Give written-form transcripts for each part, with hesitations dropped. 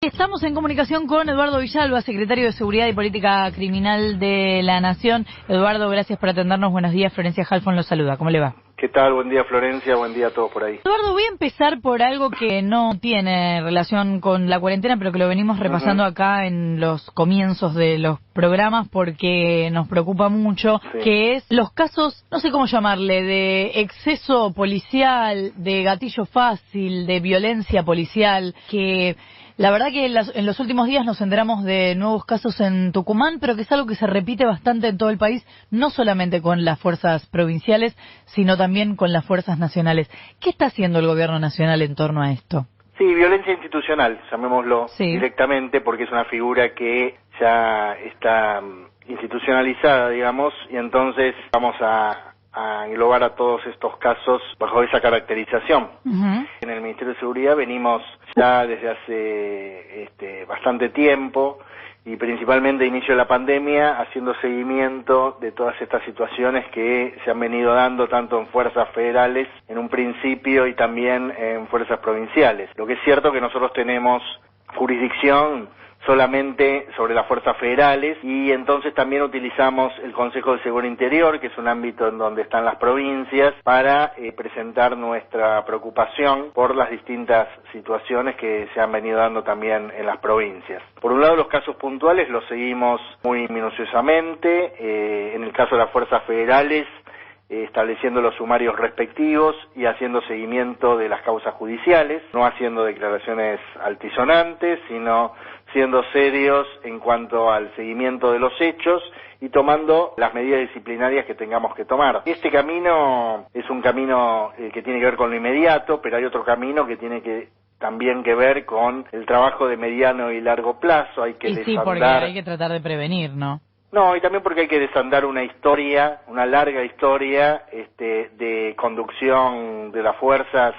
Estamos en comunicación con Eduardo Villalba, secretario de Seguridad y Política Criminal de la Nación. Eduardo, gracias por atendernos. Buenos días. Florencia Halfon los saluda. ¿Cómo le va? ¿Qué tal? Buen día, Florencia. Buen día a todos por ahí. Eduardo, voy a empezar por algo que no tiene relación con la cuarentena, pero que lo venimos repasando acá en los comienzos de los programas porque nos preocupa mucho, que es los casos, no sé cómo llamarle, de exceso policial, de gatillo fácil, de violencia policial, que la verdad que en los últimos días nos enteramos de nuevos casos en Tucumán, pero que es algo que se repite bastante en todo el país, no solamente con las fuerzas provinciales, sino también con las fuerzas nacionales. ¿Qué está haciendo el gobierno nacional en torno a esto? Sí, violencia institucional, llamémoslo directamente, porque es una figura que ya está institucionalizada, digamos, y entonces vamos a englobar a todos estos casos bajo esa caracterización. En el Ministerio de Seguridad venimos ya desde hace bastante tiempo, y principalmente a inicio de la pandemia, haciendo seguimiento de todas estas situaciones que se han venido dando tanto en fuerzas federales en un principio y también en fuerzas provinciales. Lo que es cierto que nosotros tenemos jurisdicción solamente sobre las fuerzas federales, y entonces también utilizamos el Consejo de Seguridad Interior, que es un ámbito en donde están las provincias, para presentar nuestra preocupación por las distintas situaciones que se han venido dando también en las provincias. Por un lado, los casos puntuales los seguimos muy minuciosamente, en el caso de las fuerzas federales, estableciendo los sumarios respectivos y haciendo seguimiento de las causas judiciales, no haciendo declaraciones altisonantes, sino siendo serios en cuanto al seguimiento de los hechos y tomando las medidas disciplinarias que tengamos que tomar. Este camino es un camino que tiene que ver con lo inmediato, pero hay otro camino que tiene que también que ver con el trabajo de mediano y largo plazo. Hay que desandar... Sí, porque hay que tratar de prevenir, ¿no? No, y también porque hay que desandar una historia, una larga historia de conducción de las fuerzas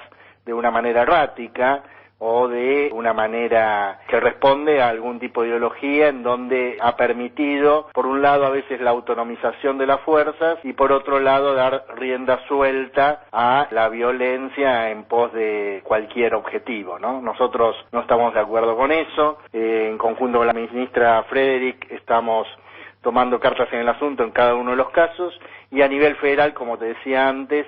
de una manera errática o de una manera que responde a algún tipo de ideología en donde ha permitido, por un lado, a veces la autonomización de las fuerzas y por otro lado, dar rienda suelta a la violencia en pos de cualquier objetivo, ¿no? Nosotros no estamos de acuerdo con eso. En conjunto con la ministra Frederick estamos tomando cartas en el asunto en cada uno de los casos, y a nivel federal, como te decía antes,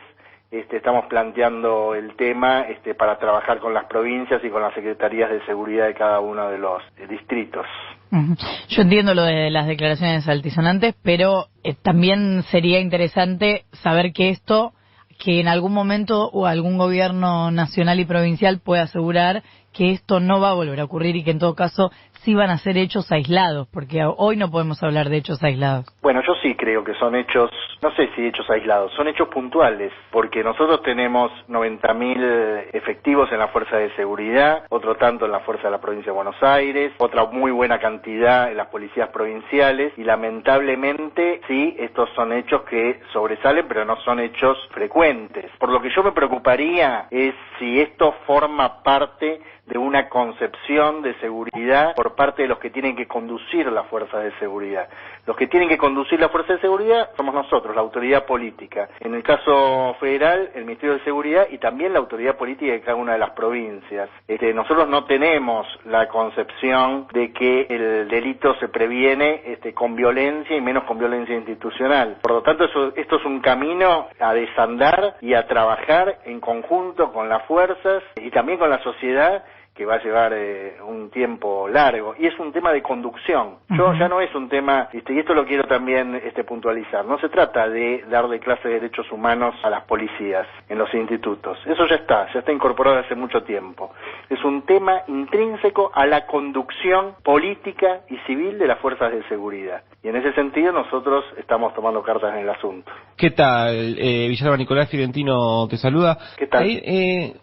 estamos planteando el tema para trabajar con las provincias y con las secretarías de seguridad de cada uno de los distritos. Yo entiendo lo de las declaraciones altisonantes, pero también sería interesante saber que en algún momento o algún gobierno nacional y provincial puede asegurar que esto no va a volver a ocurrir y que en todo caso sí van a ser hechos aislados, porque hoy no podemos hablar de hechos aislados. Bueno, yo sí creo que son hechos, no sé si hechos aislados, son hechos puntuales, porque nosotros tenemos 90.000 efectivos en la Fuerza de Seguridad, otro tanto en la Fuerza de la Provincia de Buenos Aires, otra muy buena cantidad en las policías provinciales, y lamentablemente sí, estos son hechos que sobresalen, pero no son hechos frecuentes. Por lo que yo me preocuparía es si esto forma parte de una concepción de seguridad por parte de los que tienen que conducir las fuerzas de seguridad. Los que tienen que conducir la fuerza de seguridad somos nosotros, la autoridad política. En el caso federal, el Ministerio de Seguridad y también la autoridad política de cada una de las provincias. Nosotros no tenemos la concepción de que el delito se previene con violencia y menos con violencia institucional. Por lo tanto, esto es un camino a desandar y a trabajar en conjunto con las fuerzas y también con la sociedad, que va a llevar un tiempo largo, y es un tema de conducción. Ya no es un tema, y esto lo quiero también puntualizar, no se trata de darle clase de derechos humanos a las policías en los institutos, eso ya está incorporado hace mucho tiempo. Es un tema intrínseco a la conducción política y civil de las fuerzas de seguridad, y en ese sentido nosotros estamos tomando cartas en el asunto. ¿Qué tal? Villalba, Nicolás Fiorentino te saluda. ¿Qué tal?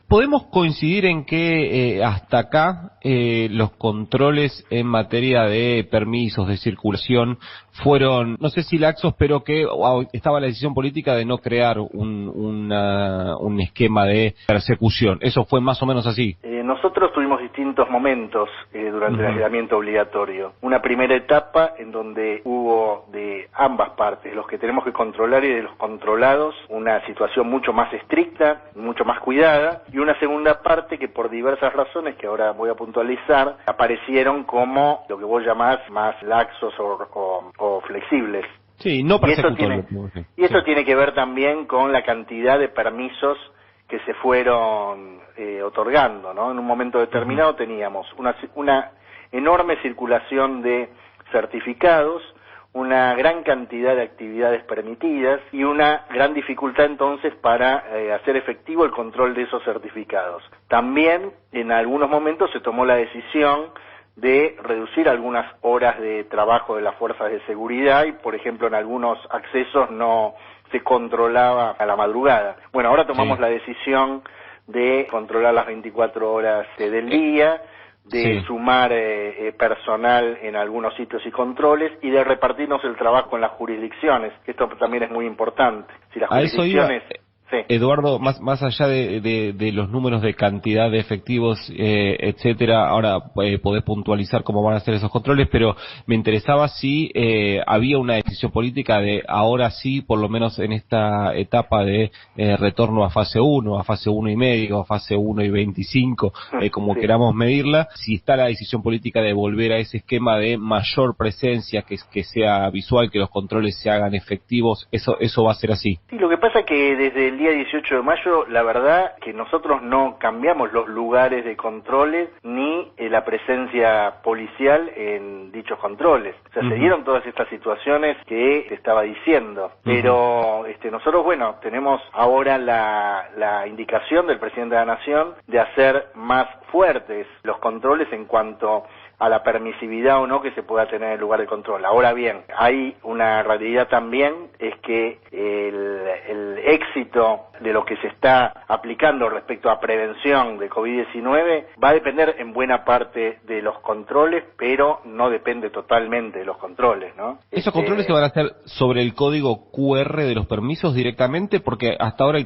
¿Podemos coincidir en que hasta acá los controles en materia de permisos de circulación fueron, no sé si laxos, pero que estaba la decisión política de no crear un esquema de persecución? ¿Eso fue más o menos así? Nosotros tuvimos tuvimos distintos momentos durante el aislamiento obligatorio. Una primera etapa en donde hubo de ambas partes, los que tenemos que controlar y de los controlados, una situación mucho más estricta, mucho más cuidada, y una segunda parte que por diversas razones, que ahora voy a puntualizar, aparecieron como lo que vos llamás más laxos o flexibles. Sí, no persecutorios. Y eso tiene que ver también con la cantidad de permisos que se fueron otorgando, ¿no? En un momento determinado teníamos una enorme circulación de certificados, una gran cantidad de actividades permitidas y una gran dificultad entonces para hacer efectivo el control de esos certificados. También en algunos momentos se tomó la decisión de reducir algunas horas de trabajo de las fuerzas de seguridad y, por ejemplo, en algunos accesos no se controlaba a la madrugada. Bueno, ahora tomamos la decisión de controlar las 24 horas del día, de sumar personal en algunos sitios y controles y de repartirnos el trabajo en las jurisdicciones, que esto también es muy importante. Si las jurisdicciones... Sí. Eduardo, más allá de los números de cantidad de efectivos, etcétera, ahora podés puntualizar cómo van a ser esos controles, pero me interesaba si había una decisión política de ahora sí, por lo menos en esta etapa de retorno a fase 1, a fase 1 y medio, a fase 1 y 25, como queramos medirla, si está la decisión política de volver a ese esquema de mayor presencia, que sea visual, que los controles se hagan efectivos, eso va a ser así. Sí, lo que pasa es que desde el día 18 de mayo, la verdad que nosotros no cambiamos los lugares de controles ni la presencia policial en dichos controles. O sea, se dieron todas estas situaciones que te estaba diciendo. Pero nosotros, bueno, tenemos ahora la indicación del presidente de la Nación de hacer más fuertes los controles en cuanto a la permisividad o no que se pueda tener en el lugar de control. Ahora bien, hay una realidad también, es que el éxito de lo que se está aplicando respecto a prevención de COVID-19 va a depender en buena parte de los controles, pero no depende totalmente de los controles, ¿no? ¿Esos controles se van a hacer sobre el código QR de los permisos directamente? Porque hasta ahora,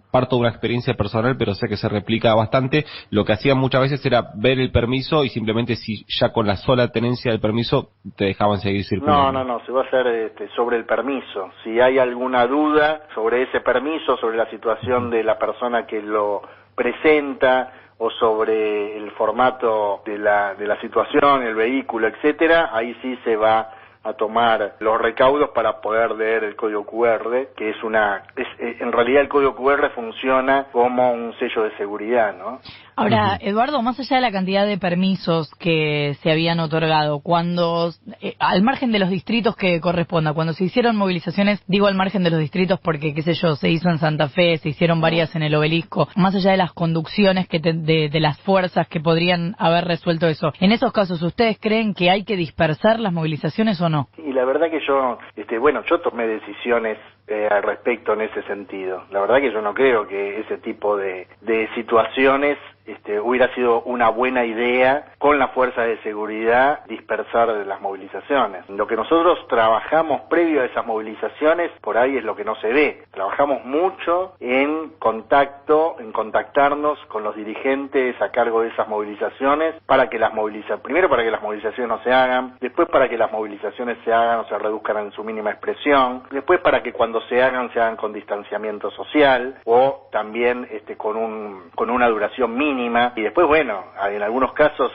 parto de una experiencia personal, pero sé que se replica bastante, lo que hacían muchas veces era ver el permiso y simplemente si ya con la sola tenencia del permiso te dejaban seguir circulando. No, se va a hacer sobre el permiso. Si hay alguna duda sobre ese permiso, sobre la situación de la persona que lo presenta o sobre el formato de la situación, el vehículo, etcétera, ahí sí se va a tomar los recaudos para poder leer el código QR, que en realidad el código QR funciona como un sello de seguridad, ¿no? Ahora, Eduardo, más allá de la cantidad de permisos que se habían otorgado, cuando, al margen de los distritos que corresponda, cuando se hicieron movilizaciones, digo al margen de los distritos porque, qué sé yo, se hizo en Santa Fe, se hicieron varias en el Obelisco, más allá de las conducciones de las fuerzas que podrían haber resuelto eso, en esos casos, ¿ustedes creen que hay que dispersar las movilizaciones o no? Y la verdad que yo tomé decisiones al respecto en ese sentido. La verdad que yo no creo que ese tipo de situaciones hubiera sido una buena idea con la fuerza de seguridad dispersar las movilizaciones. Lo que nosotros trabajamos previo a esas movilizaciones, por ahí es lo que no se ve. Trabajamos mucho en contactarnos con los dirigentes a cargo de esas movilizaciones primero para que las movilizaciones no se hagan, después para que las movilizaciones se hagan o se reduzcan en su mínima expresión, después para que cuando se hagan con distanciamiento social o también con una duración mínima. Y después, bueno, en algunos casos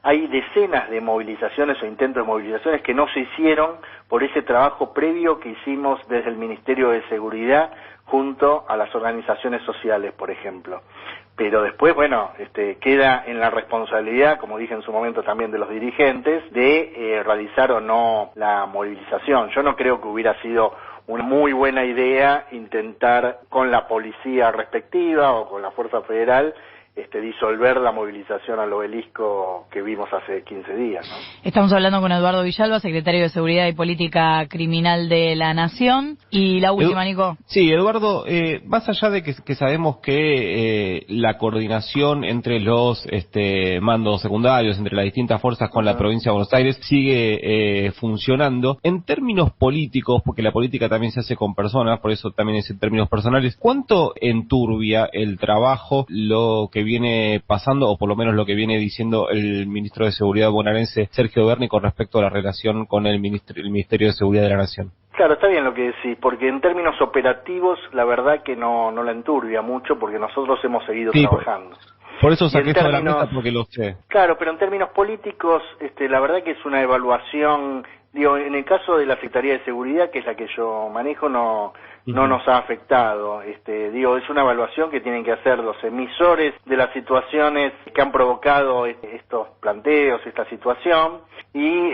hay decenas de movilizaciones o intentos de movilizaciones que no se hicieron por ese trabajo previo que hicimos desde el Ministerio de Seguridad junto a las organizaciones sociales, por ejemplo. Pero después, bueno, queda en la responsabilidad, como dije en su momento también de los dirigentes, de realizar o no la movilización. Yo no creo que hubiera sido una muy buena idea intentar con la policía respectiva o con la Fuerza Federal disolver la movilización al Obelisco que vimos hace 15 días, ¿no? Estamos hablando con Eduardo Villalba, secretario de Seguridad y Política Criminal de la Nación. Y la última, Nico. Sí, Eduardo, más allá de que sabemos que la coordinación entre los mandos secundarios, entre las distintas fuerzas con la provincia de Buenos Aires, sigue funcionando, en términos políticos, porque la política también se hace con personas, por eso también es en términos personales, ¿cuánto enturbia el trabajo lo que viene pasando, o por lo menos lo que viene diciendo el ministro de Seguridad bonaerense, Sergio Berni, con respecto a la relación con el Ministerio de Seguridad de la Nación? Claro, está bien lo que decís, porque en términos operativos, la verdad que no la enturbia mucho, porque nosotros hemos seguido trabajando. Por eso saqué esto de la mesa, porque lo sé. Claro, pero en términos políticos, la verdad que es una evaluación, digo, en el caso de la Secretaría de Seguridad, que es la que yo manejo, no nos ha afectado. Digo, es una evaluación que tienen que hacer los emisores de las situaciones que han provocado estos planteos, esta situación, y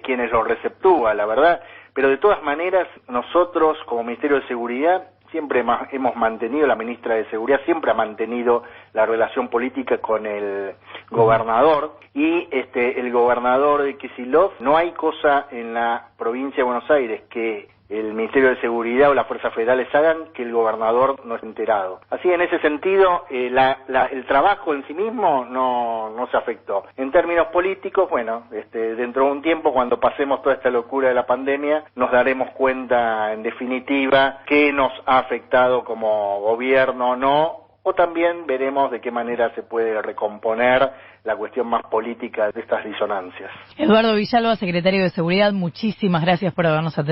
quienes lo receptúan, la verdad. Pero de todas maneras, nosotros como Ministerio de Seguridad siempre hemos mantenido, la ministra de Seguridad siempre ha mantenido la relación política con el gobernador, y el gobernador de Kicillof, no hay cosa en la provincia de Buenos Aires que el Ministerio de Seguridad o las fuerzas federales hagan que el gobernador no esté enterado. Así, en ese sentido, el trabajo en sí mismo no se afectó. En términos políticos, bueno, dentro de un tiempo, cuando pasemos toda esta locura de la pandemia, nos daremos cuenta, en definitiva, qué nos ha afectado como gobierno o no, o también veremos de qué manera se puede recomponer la cuestión más política de estas disonancias. Eduardo Villalba, secretario de Seguridad, muchísimas gracias por habernos atendido.